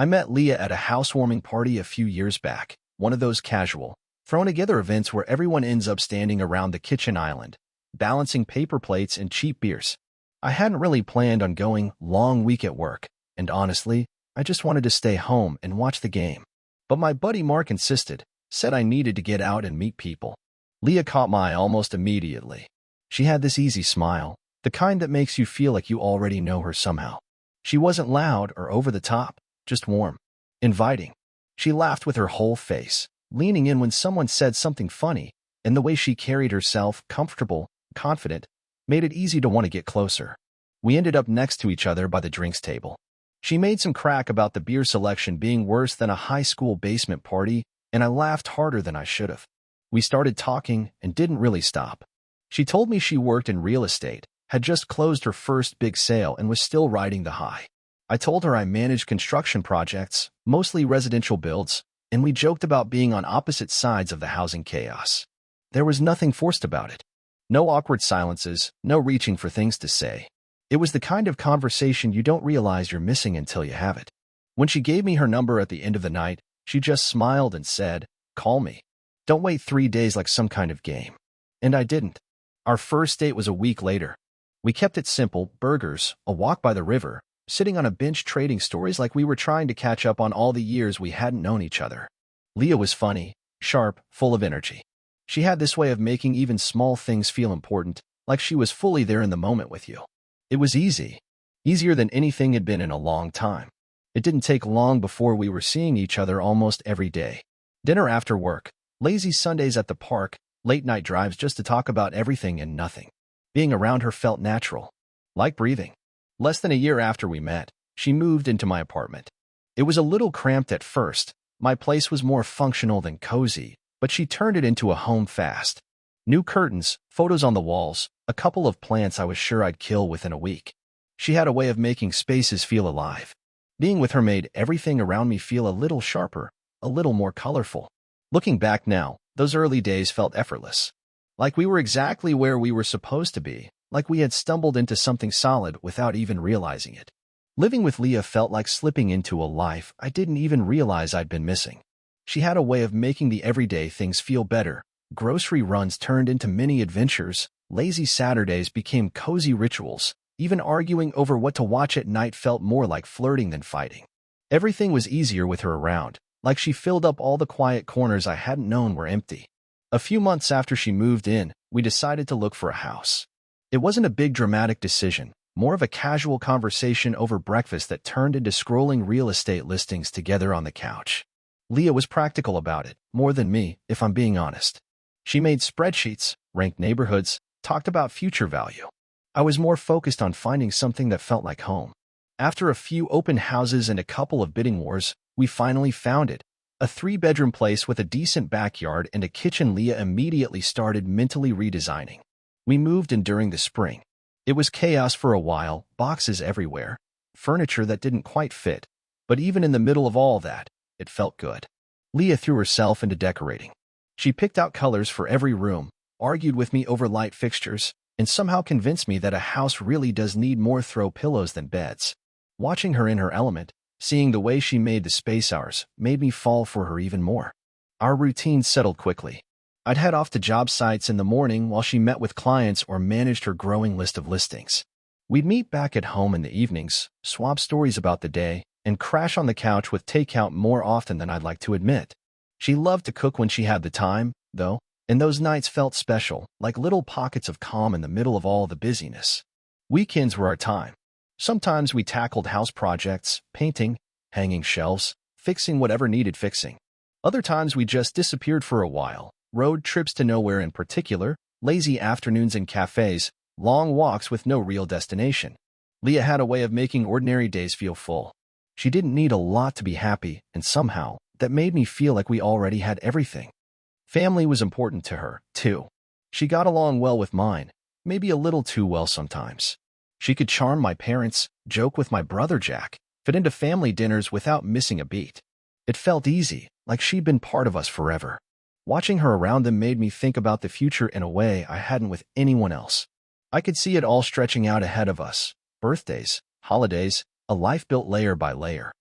I met Leah at a housewarming party a few years back, one of those casual, thrown-together events where everyone ends up standing around the kitchen island, balancing paper plates and cheap beers. I hadn't really planned on going long week at work, and honestly, I just wanted to stay home and watch the game. But my buddy Mark insisted, said I needed to get out and meet people. Leah caught my eye almost immediately. She had this easy smile, the kind that makes you feel like you already know her somehow. She wasn't loud or over the top, just warm, inviting. She laughed with her whole face, leaning in when someone said something funny, and the way she carried herself, comfortable, confident, made it easy to want to get closer. We ended up next to each other by the drinks table. She made some crack about the beer selection being worse than a high school basement party, and I laughed harder than I should have. We started talking and didn't really stop. She told me she worked in real estate, had just closed her first big sale and was still riding the high. I told her I managed construction projects, mostly residential builds, and we joked about being on opposite sides of the housing chaos. There was nothing forced about it. No awkward silences, no reaching for things to say. It was the kind of conversation you don't realize you're missing until you have it. When she gave me her number at the end of the night, she just smiled and said, "Call me. Don't wait 3 days like some kind of game." And I didn't. Our first date was a week later. We kept it simple: burgers, a walk by the river, sitting on a bench trading stories like we were trying to catch up on all the years we hadn't known each other. Leah was funny, sharp, full of energy. She had this way of making even small things feel important, like she was fully there in the moment with you. It was easy. Easier than anything had been in a long time. It didn't take long before we were seeing each other almost every day. Dinner after work, lazy Sundays at the park, late-night drives just to talk about everything and nothing. Being around her felt natural, like breathing. Less than a year after we met, she moved into my apartment. It was a little cramped at first. My place was more functional than cozy, but she turned it into a home fast. New curtains, photos on the walls, a couple of plants I was sure I'd kill within a week. She had a way of making spaces feel alive. Being with her made everything around me feel a little sharper, a little more colorful. Looking back now, those early days felt effortless. Like we were exactly where we were supposed to be, like we had stumbled into something solid without even realizing it. Living with Leah felt like slipping into a life I didn't even realize I'd been missing. She had a way of making the everyday things feel better. Grocery runs turned into mini adventures, lazy Saturdays became cozy rituals, even arguing over what to watch at night felt more like flirting than fighting. Everything was easier with her around, like she filled up all the quiet corners I hadn't known were empty. A few months after she moved in, we decided to look for a house. It wasn't a big dramatic decision, more of a casual conversation over breakfast that turned into scrolling real estate listings together on the couch. Leah was practical about it, more than me, if I'm being honest. She made spreadsheets, ranked neighborhoods, talked about future value. I was more focused on finding something that felt like home. After a few open houses and a couple of bidding wars, we finally found it. A 3-bedroom place with a decent backyard and a kitchen Leah immediately started mentally redesigning. We moved in during the spring. It was chaos for a while, boxes everywhere, furniture that didn't quite fit, but even in the middle of all that, it felt good. Leah threw herself into decorating. She picked out colors for every room, argued with me over light fixtures, and somehow convinced me that a house really does need more throw pillows than beds. Watching her in her element, seeing the way she made the space ours, made me fall for her even more. Our routine settled quickly. I'd head off to job sites in the morning while she met with clients or managed her growing list of listings. We'd meet back at home in the evenings, swap stories about the day, and crash on the couch with takeout more often than I'd like to admit. She loved to cook when she had the time, though, and those nights felt special, like little pockets of calm in the middle of all the busyness. Weekends were our time. Sometimes we tackled house projects, painting, hanging shelves, fixing whatever needed fixing. Other times we just disappeared for a while, road trips to nowhere in particular, lazy afternoons in cafes, long walks with no real destination. Leah had a way of making ordinary days feel full. She didn't need a lot to be happy, and somehow, that made me feel like we already had everything. Family was important to her, too. She got along well with mine, maybe a little too well sometimes. She could charm my parents, joke with my brother Jack, fit into family dinners without missing a beat. It felt easy, like she'd been part of us forever. Watching her around them made me think about the future in a way I hadn't with anyone else. I could see it all stretching out ahead of us. Birthdays, holidays, a life built layer by layer.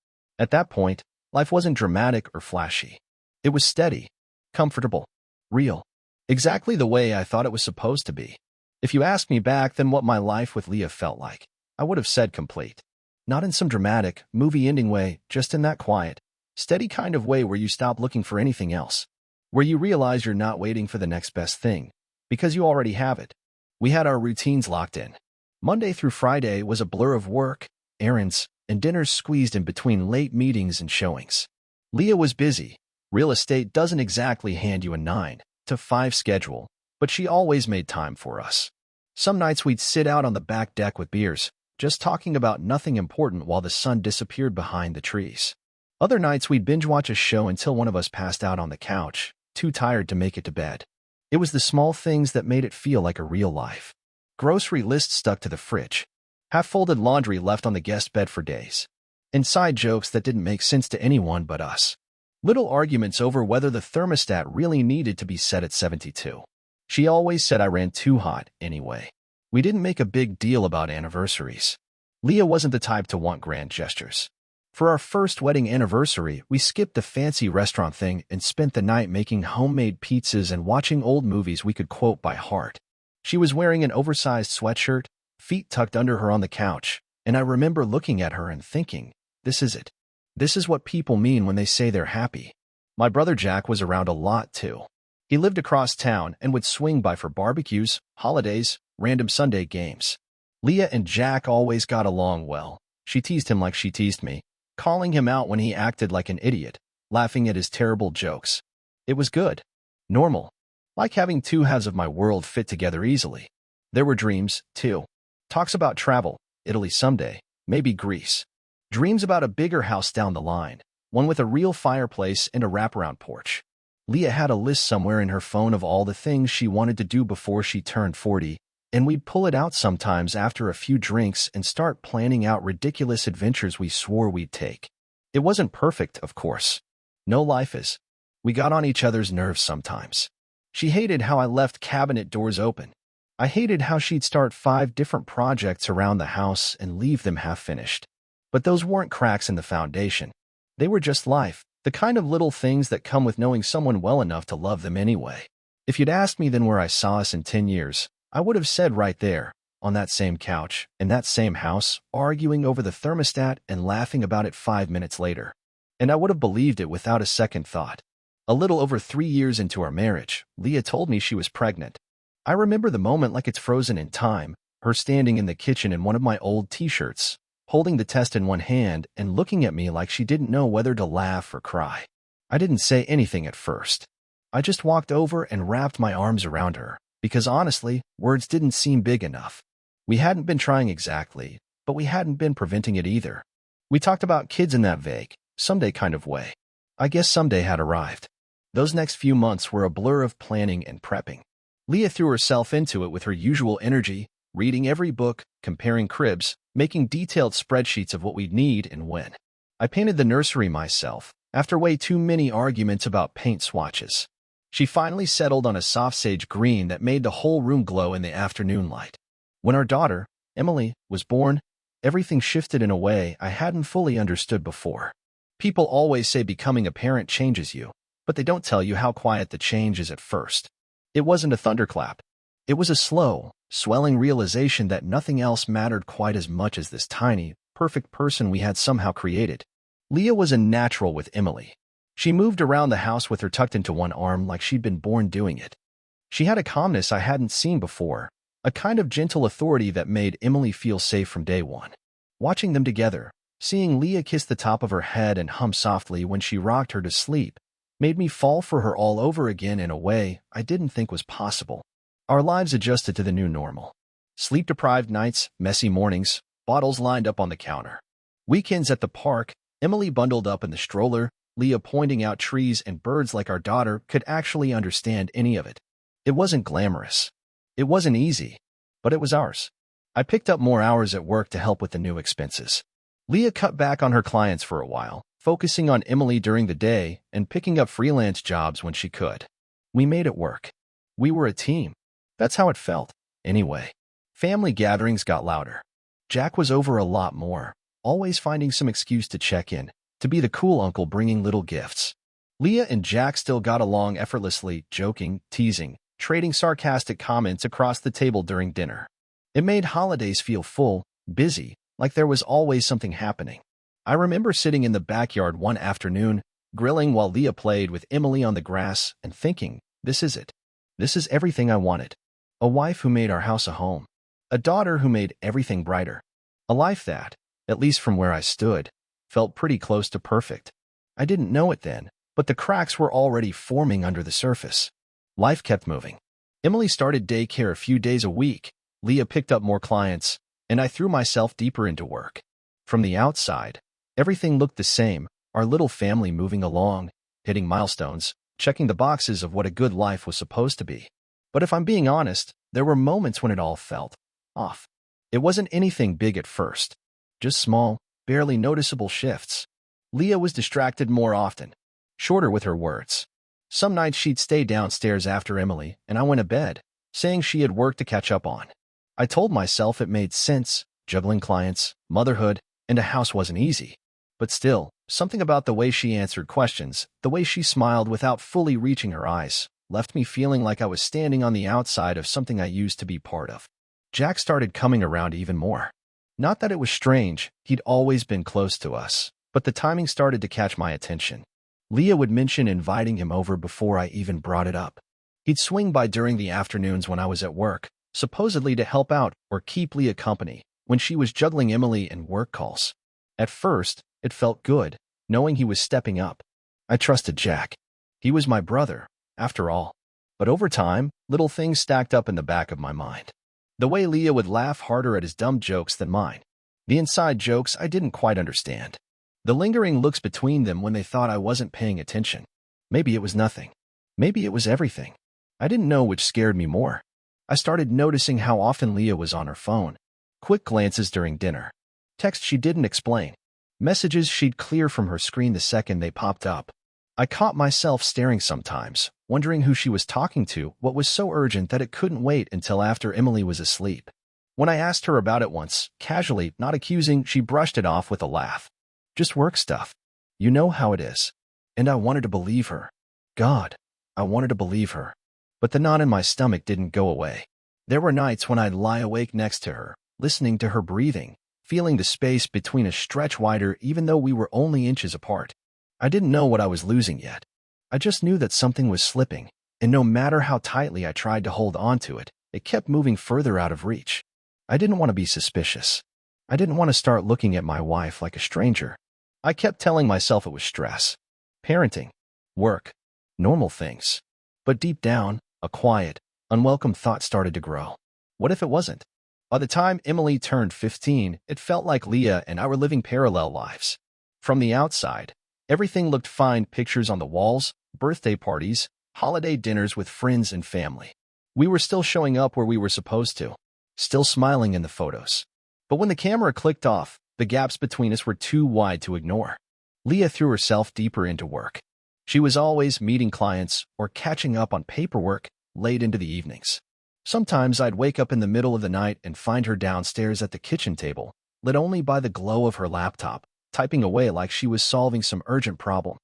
At that point, life wasn't dramatic or flashy. It was steady, comfortable, real. Exactly the way I thought it was supposed to be. If you asked me back then what my life with Leah felt like, I would have said complete. Not in some dramatic, movie-ending way, just in that quiet, steady kind of way where you stop looking for anything else. Where you realize you're not waiting for the next best thing, because you already have it. We had our routines locked in. Monday through Friday was a blur of work, errands, and dinners squeezed in between late meetings and showings. Leah was busy. Real estate doesn't exactly hand you a 9 to 5 schedule, but she always made time for us. Some nights we'd sit out on the back deck with beers, just talking about nothing important while the sun disappeared behind the trees. Other nights we'd binge-watch a show until one of us passed out on the couch, too tired to make it to bed. It was the small things that made it feel like a real life. Grocery lists stuck to the fridge. Half-folded laundry left on the guest bed for days. Inside jokes that didn't make sense to anyone but us. Little arguments over whether the thermostat really needed to be set at 72. She always said I ran too hot anyway. We didn't make a big deal about anniversaries. Leah wasn't the type to want grand gestures. For our first wedding anniversary, we skipped the fancy restaurant thing and spent the night making homemade pizzas and watching old movies we could quote by heart. She was wearing an oversized sweatshirt, feet tucked under her on the couch, and I remember looking at her and thinking, this is it. This is what people mean when they say they're happy. My brother Jack was around a lot too. He lived across town and would swing by for barbecues, holidays, random Sunday games. Leah and Jack always got along well. She teased him like she teased me, calling him out when he acted like an idiot, laughing at his terrible jokes. It was good. Normal. Like having two halves of my world fit together easily. There were dreams, too. Talks about travel, Italy someday, maybe Greece. Dreams about a bigger house down the line, one with a real fireplace and a wraparound porch. Leah had a list somewhere in her phone of all the things she wanted to do before she turned 40, and we'd pull it out sometimes after a few drinks and start planning out ridiculous adventures we swore we'd take. It wasn't perfect, of course. No life is. We got on each other's nerves sometimes. She hated how I left cabinet doors open. I hated how she'd start 5 different projects around the house and leave them half-finished. But those weren't cracks in the foundation. They were just life, the kind of little things that come with knowing someone well enough to love them anyway. If you'd asked me then where I saw us in 10 years, I would have said right there, on that same couch, in that same house, arguing over the thermostat and laughing about it 5 minutes later. And I would have believed it without a second thought. A little over 3 years into our marriage, Leah told me she was pregnant. I remember the moment like it's frozen in time, her standing in the kitchen in one of my old t-shirts, holding the test in one hand and looking at me like she didn't know whether to laugh or cry. I didn't say anything at first. I just walked over and wrapped my arms around her, because honestly, words didn't seem big enough. We hadn't been trying exactly, but we hadn't been preventing it either. We talked about kids in that vague, someday kind of way. I guess someday had arrived. Those next few months were a blur of planning and prepping. Leah threw herself into it with her usual energy, reading every book, comparing cribs, making detailed spreadsheets of what we'd need and when. I painted the nursery myself, after way too many arguments about paint swatches. She finally settled on a soft sage green that made the whole room glow in the afternoon light. When our daughter, Emily, was born, everything shifted in a way I hadn't fully understood before. People always say becoming a parent changes you, but they don't tell you how quiet the change is at first. It wasn't a thunderclap. It was a slow, swelling realization that nothing else mattered quite as much as this tiny, perfect person we had somehow created. Leah was a natural with Emily. She moved around the house with her tucked into one arm like she'd been born doing it. She had a calmness I hadn't seen before, a kind of gentle authority that made Emily feel safe from day one. Watching them together, seeing Leah kiss the top of her head and hum softly when she rocked her to sleep, made me fall for her all over again in a way I didn't think was possible. Our lives adjusted to the new normal. Sleep-deprived nights, messy mornings, bottles lined up on the counter. Weekends at the park, Emily bundled up in the stroller, Leah pointing out trees and birds like our daughter could actually understand any of it. It wasn't glamorous. It wasn't easy, but it was ours. I picked up more hours at work to help with the new expenses. Leah cut back on her clients for a while, focusing on Emily during the day and picking up freelance jobs when she could. We made it work. We were a team. That's how it felt, anyway. Family gatherings got louder. Jack was over a lot more, always finding some excuse to check in, to be the cool uncle bringing little gifts. Leah and Jack still got along effortlessly, joking, teasing, trading sarcastic comments across the table during dinner. It made holidays feel full, busy, like there was always something happening. I remember sitting in the backyard one afternoon, grilling while Leah played with Emily on the grass, and thinking, this is it. This is everything I wanted. A wife who made our house a home. A daughter who made everything brighter. A life that, at least from where I stood, felt pretty close to perfect. I didn't know it then, but the cracks were already forming under the surface. Life kept moving. Emily started daycare a few days a week, Leah picked up more clients, and I threw myself deeper into work. From the outside, everything looked the same, our little family moving along, hitting milestones, checking the boxes of what a good life was supposed to be. But if I'm being honest, there were moments when it all felt off. It wasn't anything big at first, just small, barely noticeable shifts. Leah was distracted more often, shorter with her words. Some nights she'd stay downstairs after Emily, and I went to bed, saying she had work to catch up on. I told myself it made sense, juggling clients, motherhood, and a house wasn't easy. But still, something about the way she answered questions, the way she smiled without fully reaching her eyes, left me feeling like I was standing on the outside of something I used to be part of. Jack started coming around even more. Not that it was strange, he'd always been close to us, but the timing started to catch my attention. Leah would mention inviting him over before I even brought it up. He'd swing by during the afternoons when I was at work, supposedly to help out or keep Leah company when she was juggling Emily and work calls. At first, it felt good, knowing he was stepping up. I trusted Jack. He was my brother, after all. But over time, little things stacked up in the back of my mind. The way Leah would laugh harder at his dumb jokes than mine. The inside jokes I didn't quite understand. The lingering looks between them when they thought I wasn't paying attention. Maybe it was nothing. Maybe it was everything. I didn't know which scared me more. I started noticing how often Leah was on her phone. Quick glances during dinner. Texts she didn't explain. Messages she'd clear from her screen the second they popped up. I caught myself staring sometimes, wondering who she was talking to, what was so urgent that it couldn't wait until after Emily was asleep. When I asked her about it once, casually, not accusing, she brushed it off with a laugh. Just work stuff. You know how it is. And I wanted to believe her. God, I wanted to believe her. But the knot in my stomach didn't go away. There were nights when I'd lie awake next to her, listening to her breathing, feeling the space between us stretch wider even though we were only inches apart. I didn't know what I was losing yet. I just knew that something was slipping, and no matter how tightly I tried to hold on to it, it kept moving further out of reach. I didn't want to be suspicious. I didn't want to start looking at my wife like a stranger. I kept telling myself it was stress, parenting, work, normal things. But deep down, a quiet, unwelcome thought started to grow. What if it wasn't? By the time Emily turned 15, it felt like Leah and I were living parallel lives. From the outside, everything looked fine: pictures on the walls, birthday parties, holiday dinners with friends and family. We were still showing up where we were supposed to, still smiling in the photos. But when the camera clicked off, the gaps between us were too wide to ignore. Leah threw herself deeper into work. She was always meeting clients or catching up on paperwork late into the evenings. Sometimes I'd wake up in the middle of the night and find her downstairs at the kitchen table, lit only by the glow of her laptop, typing away like she was solving some urgent problem.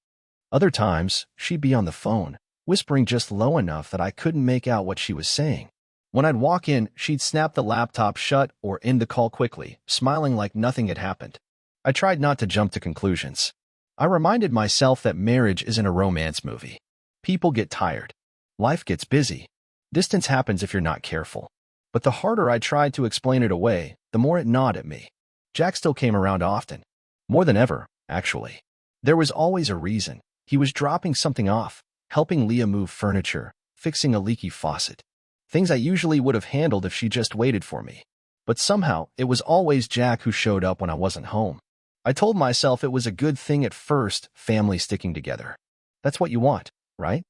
Other times, she'd be on the phone, whispering just low enough that I couldn't make out what she was saying. When I'd walk in, she'd snap the laptop shut or end the call quickly, smiling like nothing had happened. I tried not to jump to conclusions. I reminded myself that marriage isn't a romance movie. People get tired. Life gets busy. Distance happens if you're not careful. But the harder I tried to explain it away, the more it gnawed at me. Jack still came around often. More than ever, actually. There was always a reason. He was dropping something off, helping Leah move furniture, fixing a leaky faucet. Things I usually would have handled if she just waited for me. But somehow, it was always Jack who showed up when I wasn't home. I told myself it was a good thing at first, family sticking together. That's what you want, right?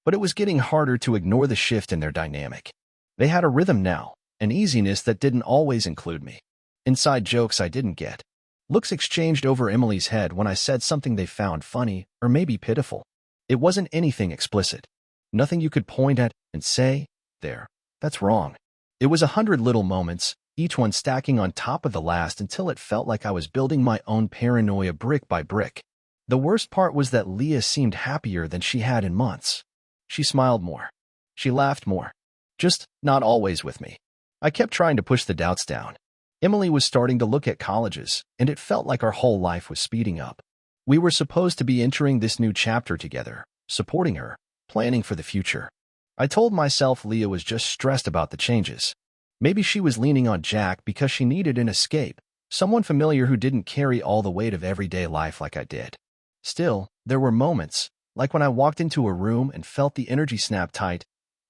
But it was getting harder to ignore the shift in their dynamic. They had a rhythm now, an easiness that didn't always include me. Inside jokes I didn't get. Looks exchanged over Emily's head when I said something they found funny or maybe pitiful. It wasn't anything explicit. Nothing you could point at and say, "There, that's wrong." It was 100 little moments, each one stacking on top of the last until it felt like I was building my own paranoia brick by brick. The worst part was that Leah seemed happier than she had in months. She smiled more. She laughed more. Just not always with me. I kept trying to push the doubts down. Emily was starting to look at colleges, and it felt like our whole life was speeding up. We were supposed to be entering this new chapter together, supporting her, planning for the future. I told myself Leah was just stressed about the changes. Maybe she was leaning on Jack because she needed an escape, someone familiar who didn't carry all the weight of everyday life like I did. Still, there were moments, like when I walked into a room and felt the energy snap tight,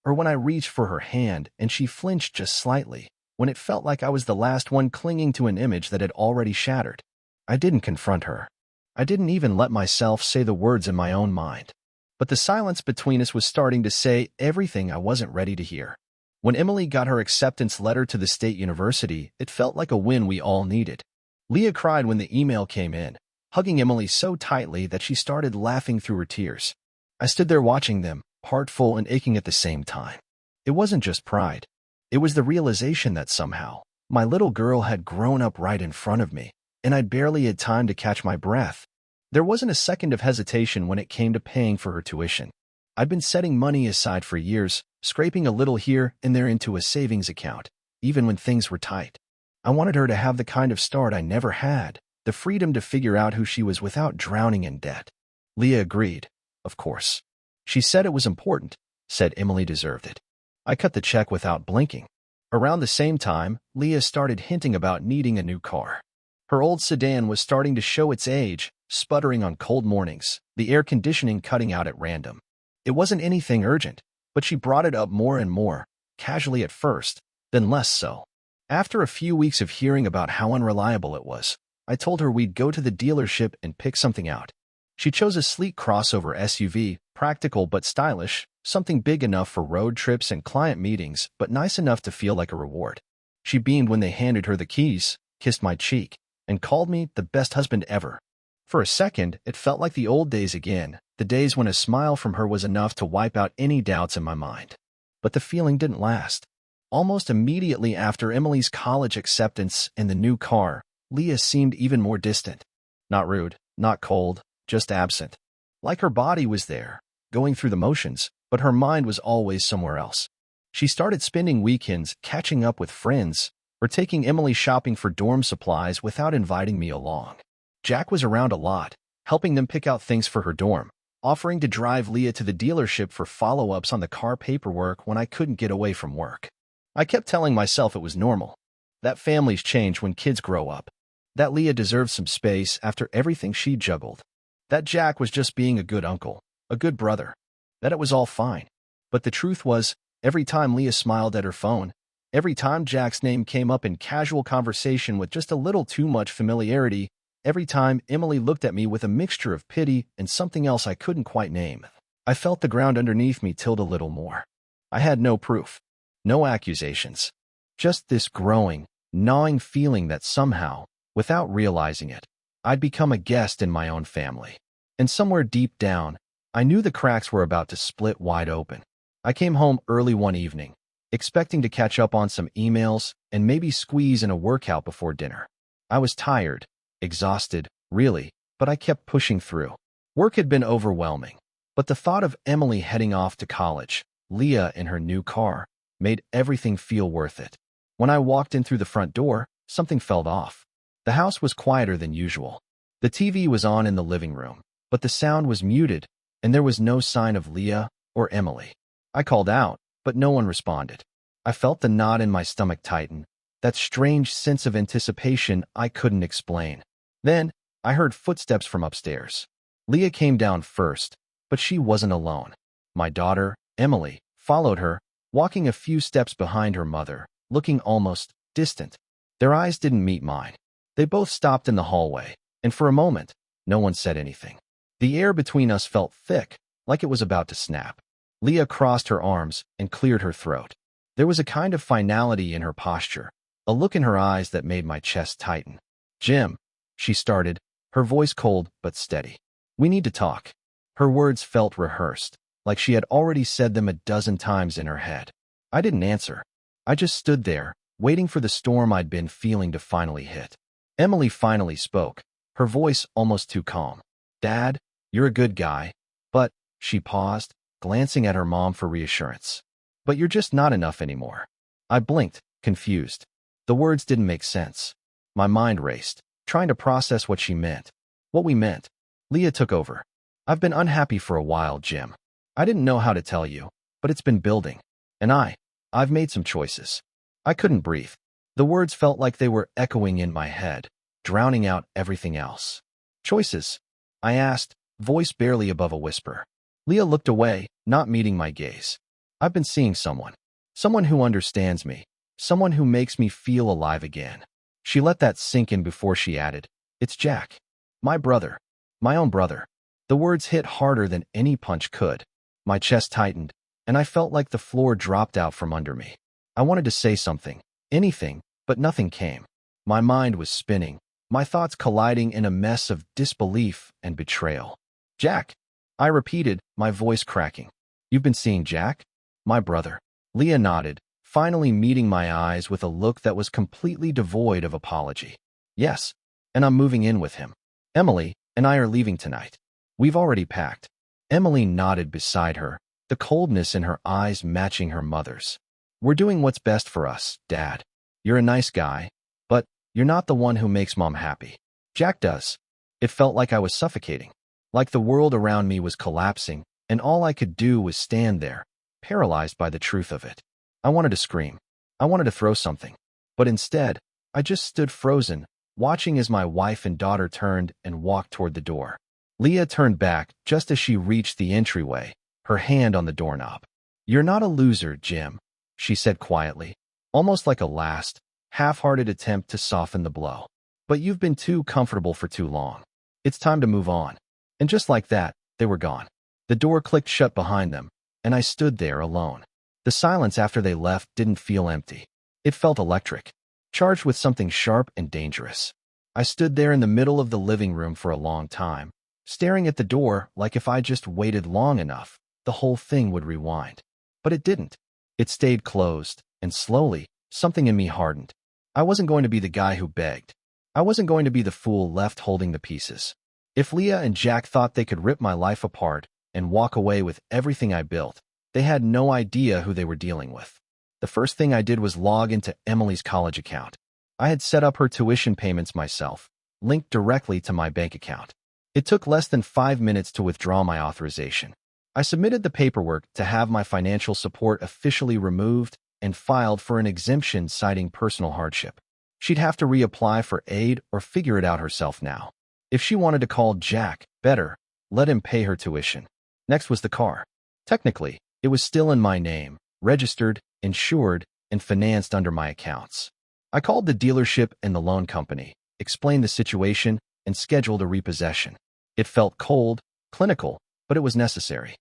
or when I reached for her hand and she flinched just slightly, when it felt like I was the last one clinging to an image that had already shattered. I didn't confront her. I didn't even let myself say the words in my own mind. But the silence between us was starting to say everything I wasn't ready to hear. When Emily got her acceptance letter to the state university, it felt like a win we all needed. Leah cried when the email came in, hugging Emily so tightly that she started laughing through her tears. I stood there watching them, heart full and aching at the same time. It wasn't just pride. It was the realization that somehow, my little girl had grown up right in front of me, and I'd barely had time to catch my breath. There wasn't a second of hesitation when it came to paying for her tuition. I'd been setting money aside for years, scraping a little here and there into a savings account, even when things were tight. I wanted her to have the kind of start I never had, the freedom to figure out who she was without drowning in debt. Leah agreed, of course. She said it was important, said Emily deserved it. I cut the check without blinking. Around the same time, Leah started hinting about needing a new car. Her old sedan was starting to show its age, sputtering on cold mornings, the air conditioning cutting out at random. It wasn't anything urgent, but she brought it up more and more, casually at first, then less so. After a few weeks of hearing about how unreliable it was, I told her we'd go to the dealership and pick something out. She chose a sleek crossover SUV, practical but stylish, something big enough for road trips and client meetings, but nice enough to feel like a reward. She beamed when they handed her the keys, kissed my cheek, and called me the best husband ever. For a second, it felt like the old days again, the days when a smile from her was enough to wipe out any doubts in my mind. But the feeling didn't last. Almost immediately after Emily's college acceptance and the new car, Leah seemed even more distant. Not rude, not cold, just absent. Like her body was there, going through the motions, but her mind was always somewhere else. She started spending weekends catching up with friends, or taking Emily shopping for dorm supplies without inviting me along. Jack was around a lot, helping them pick out things for her dorm, offering to drive Leah to the dealership for follow-ups on the car paperwork when I couldn't get away from work. I kept telling myself it was normal, that families change when kids grow up, that Leah deserved some space after everything she juggled, that Jack was just being a good uncle, a good brother, that it was all fine. But the truth was, every time Leah smiled at her phone, every time Jack's name came up in casual conversation with just a little too much familiarity, every time Emily looked at me with a mixture of pity and something else I couldn't quite name, I felt the ground underneath me tilt a little more. I had no proof, no accusations, just this growing, gnawing feeling that somehow, without realizing it, I'd become a guest in my own family. And somewhere deep down, I knew the cracks were about to split wide open. I came home early one evening, expecting to catch up on some emails and maybe squeeze in a workout before dinner. I was tired, exhausted, really, but I kept pushing through. Work had been overwhelming, but the thought of Emily heading off to college, Leah in her new car, made everything feel worth it. When I walked in through the front door, something felt off. The house was quieter than usual. The TV was on in the living room, but the sound was muted, and there was no sign of Leah or Emily. I called out, but no one responded. I felt the knot in my stomach tighten, that strange sense of anticipation I couldn't explain. Then, I heard footsteps from upstairs. Leah came down first, but she wasn't alone. My daughter, Emily, followed her, walking a few steps behind her mother, looking almost distant. Their eyes didn't meet mine. They both stopped in the hallway, and for a moment, no one said anything. The air between us felt thick, like it was about to snap. Leah crossed her arms and cleared her throat. There was a kind of finality in her posture, a look in her eyes that made my chest tighten. "Jim," she started, her voice cold but steady. "We need to talk." Her words felt rehearsed, like she had already said them a dozen times in her head. I didn't answer. I just stood there, waiting for the storm I'd been feeling to finally hit. Emily finally spoke, her voice almost too calm. Dad, you're a good guy. But, she paused, glancing at her mom for reassurance. But you're just not enough anymore. I blinked, confused. The words didn't make sense. My mind raced, trying to process what she meant. What we meant. Leah took over. I've been unhappy for a while, Jim. I didn't know how to tell you, but it's been building. And I've made some choices. I couldn't breathe. The words felt like they were echoing in my head, drowning out everything else. Choices? I asked, voice barely above a whisper. Leah looked away, not meeting my gaze. I've been seeing someone. Someone who understands me. Someone who makes me feel alive again. She let that sink in before she added, it's Jack. My brother. My own brother. The words hit harder than any punch could. My chest tightened, and I felt like the floor dropped out from under me. I wanted to say something, anything, but nothing came. My mind was spinning, my thoughts colliding in a mess of disbelief and betrayal. Jack, I repeated, my voice cracking. You've been seeing Jack? My brother. Leah nodded, finally meeting my eyes with a look that was completely devoid of apology. Yes, and I'm moving in with him. Emily and I are leaving tonight. We've already packed. Emily nodded beside her, the coldness in her eyes matching her mother's. We're doing what's best for us, Dad. You're a nice guy, but you're not the one who makes Mom happy. Jack does. It felt like I was suffocating, like the world around me was collapsing, and all I could do was stand there, paralyzed by the truth of it. I wanted to scream. I wanted to throw something. But instead, I just stood frozen, watching as my wife and daughter turned and walked toward the door. Leah turned back just as she reached the entryway, her hand on the doorknob. You're not a loser, Jim, she said quietly, almost like a last, half-hearted attempt to soften the blow. But you've been too comfortable for too long. It's time to move on. And just like that, they were gone. The door clicked shut behind them, and I stood there alone. The silence after they left didn't feel empty. It felt electric, charged with something sharp and dangerous. I stood there in the middle of the living room for a long time, staring at the door like if I just waited long enough, the whole thing would rewind. But it didn't. It stayed closed, and slowly, something in me hardened. I wasn't going to be the guy who begged. I wasn't going to be the fool left holding the pieces. If Leah and Jack thought they could rip my life apart and walk away with everything I built, they had no idea who they were dealing with. The first thing I did was log into Emily's college account. I had set up her tuition payments myself, linked directly to my bank account. It took less than 5 minutes to withdraw my authorization. I submitted the paperwork to have my financial support officially removed and filed for an exemption citing personal hardship. She'd have to reapply for aid or figure it out herself now. If she wanted to call Jack, better, let him pay her tuition. Next was the car. Technically, it was still in my name, registered, insured, and financed under my accounts. I called the dealership and the loan company, explained the situation, and scheduled a repossession. It felt cold, clinical, but it was necessary.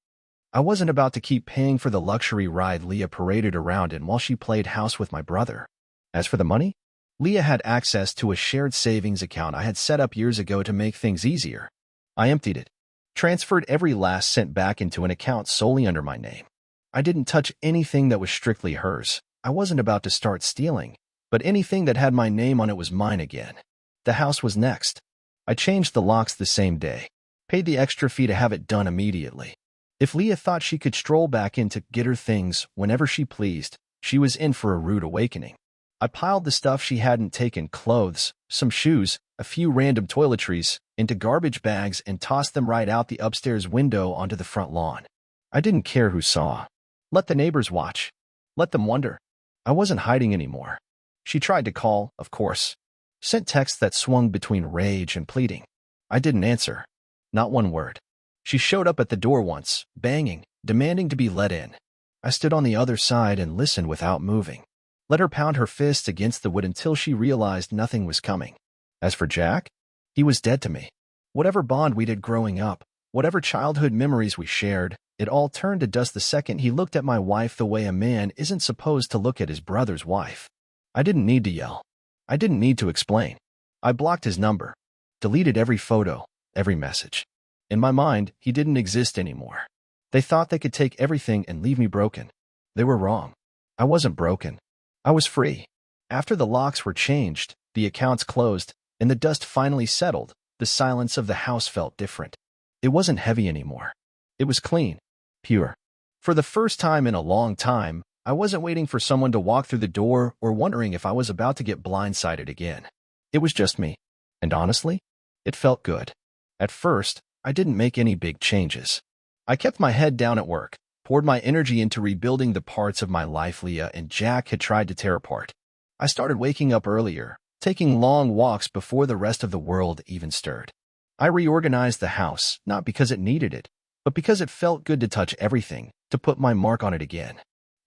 I wasn't about to keep paying for the luxury ride Leah paraded around in while she played house with my brother. As for the money, Leah had access to a shared savings account I had set up years ago to make things easier. I emptied it, transferred every last cent back into an account solely under my name. I didn't touch anything that was strictly hers. I wasn't about to start stealing, but anything that had my name on it was mine again. The house was next. I changed the locks the same day, paid the extra fee to have it done immediately. If Leah thought she could stroll back in to get her things whenever she pleased, she was in for a rude awakening. I piled the stuff she hadn't taken, clothes, some shoes, a few random toiletries, into garbage bags and tossed them right out the upstairs window onto the front lawn. I didn't care who saw. Let the neighbors watch. Let them wonder. I wasn't hiding anymore. She tried to call, of course. Sent texts that swung between rage and pleading. I didn't answer. Not one word. She showed up at the door once, banging, demanding to be let in. I stood on the other side and listened without moving. Let her pound her fists against the wood until she realized nothing was coming. As for Jack, he was dead to me. Whatever bond we did growing up, whatever childhood memories we shared, it all turned to dust the second he looked at my wife the way a man isn't supposed to look at his brother's wife. I didn't need to yell. I didn't need to explain. I blocked his number, deleted every photo, every message. In my mind, he didn't exist anymore. They thought they could take everything and leave me broken. They were wrong. I wasn't broken. I was free. After the locks were changed, the accounts closed, and the dust finally settled, the silence of the house felt different. It wasn't heavy anymore. It was clean, pure. For the first time in a long time, I wasn't waiting for someone to walk through the door or wondering if I was about to get blindsided again. It was just me. And honestly, it felt good. At first, I didn't make any big changes. I kept my head down at work, poured my energy into rebuilding the parts of my life Leah and Jack had tried to tear apart. I started waking up earlier, taking long walks before the rest of the world even stirred. I reorganized the house, not because it needed it, but because it felt good to touch everything, to put my mark on it again.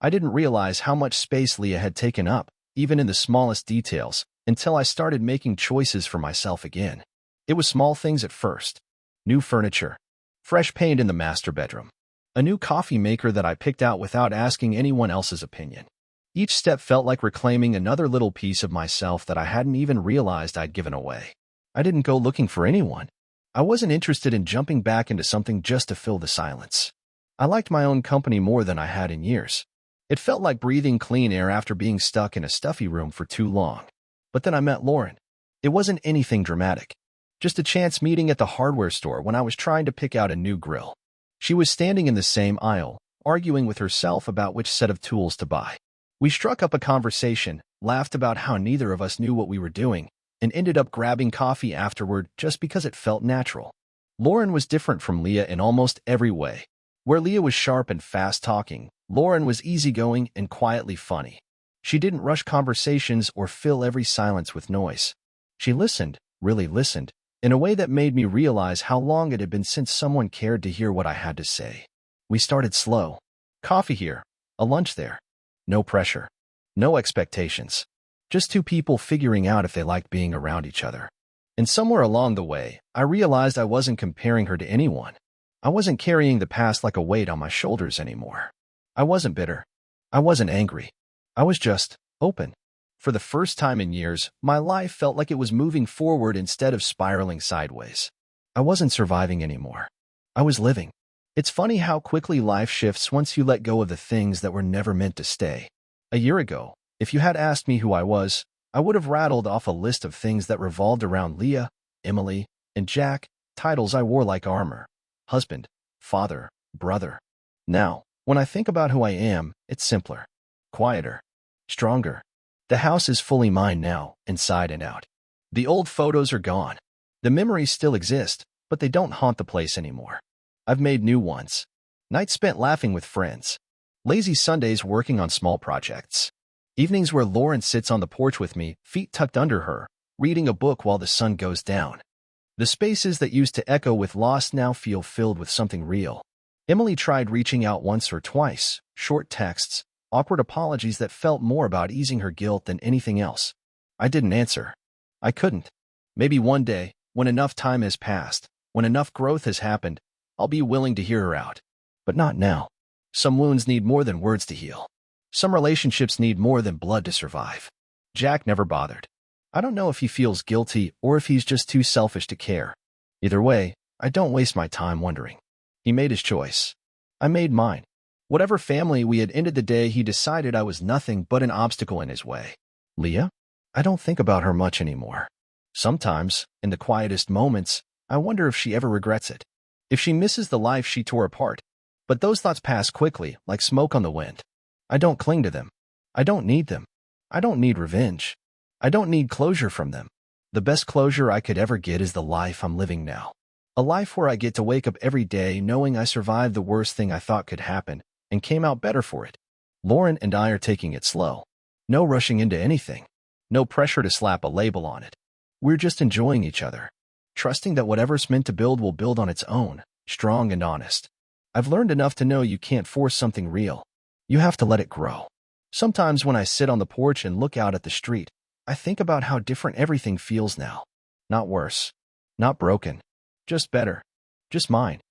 I didn't realize how much space Leah had taken up, even in the smallest details, until I started making choices for myself again. It was small things at first. New furniture, fresh paint in the master bedroom, a new coffee maker that I picked out without asking anyone else's opinion. Each step felt like reclaiming another little piece of myself that I hadn't even realized I'd given away. I didn't go looking for anyone. I wasn't interested in jumping back into something just to fill the silence. I liked my own company more than I had in years. It felt like breathing clean air after being stuck in a stuffy room for too long. But then I met Lauren. It wasn't anything dramatic. Just a chance meeting at the hardware store when I was trying to pick out a new grill. She was standing in the same aisle, arguing with herself about which set of tools to buy. We struck up a conversation, laughed about how neither of us knew what we were doing, and ended up grabbing coffee afterward just because it felt natural. Lauren was different from Leah in almost every way. Where Leah was sharp and fast-talking, Lauren was easygoing and quietly funny. She didn't rush conversations or fill every silence with noise. She listened, really listened, in a way that made me realize how long it had been since someone cared to hear what I had to say. We started slow. Coffee here, a lunch there. No pressure. No expectations. Just two people figuring out if they liked being around each other. And somewhere along the way, I realized I wasn't comparing her to anyone. I wasn't carrying the past like a weight on my shoulders anymore. I wasn't bitter. I wasn't angry. I was just open. For the first time in years, my life felt like it was moving forward instead of spiraling sideways. I wasn't surviving anymore. I was living. It's funny how quickly life shifts once you let go of the things that were never meant to stay. A year ago, if you had asked me who I was, I would have rattled off a list of things that revolved around Leah, Emily, and Jack, titles I wore like armor. Husband, father, brother. Now, when I think about who I am, it's simpler, quieter, stronger. The house is fully mine now, inside and out. The old photos are gone. The memories still exist, but they don't haunt the place anymore. I've made new ones. Nights spent laughing with friends. Lazy Sundays working on small projects. Evenings where Lauren sits on the porch with me, feet tucked under her, reading a book while the sun goes down. The spaces that used to echo with loss now feel filled with something real. Emily tried reaching out once or twice, short texts, awkward apologies that felt more about easing her guilt than anything else. I didn't answer. I couldn't. Maybe one day, when enough time has passed, when enough growth has happened, I'll be willing to hear her out. But not now. Some wounds need more than words to heal. Some relationships need more than blood to survive. Jack never bothered. I don't know if he feels guilty or if he's just too selfish to care. Either way, I don't waste my time wondering. He made his choice. I made mine. Whatever family we had ended the day, he decided I was nothing but an obstacle in his way. Leah? I don't think about her much anymore. Sometimes, in the quietest moments, I wonder if she ever regrets it. If she misses the life she tore apart. But those thoughts pass quickly, like smoke on the wind. I don't cling to them. I don't need them. I don't need revenge. I don't need closure from them. The best closure I could ever get is the life I'm living now. A life where I get to wake up every day knowing I survived the worst thing I thought could happen and came out better for it. Lauren and I are taking it slow. No rushing into anything. No pressure to slap a label on it. We're just enjoying each other. Trusting that whatever's meant to build will build on its own, strong and honest. I've learned enough to know you can't force something real. You have to let it grow. Sometimes when I sit on the porch and look out at the street, I think about how different everything feels now. Not worse. Not broken. Just better. Just mine.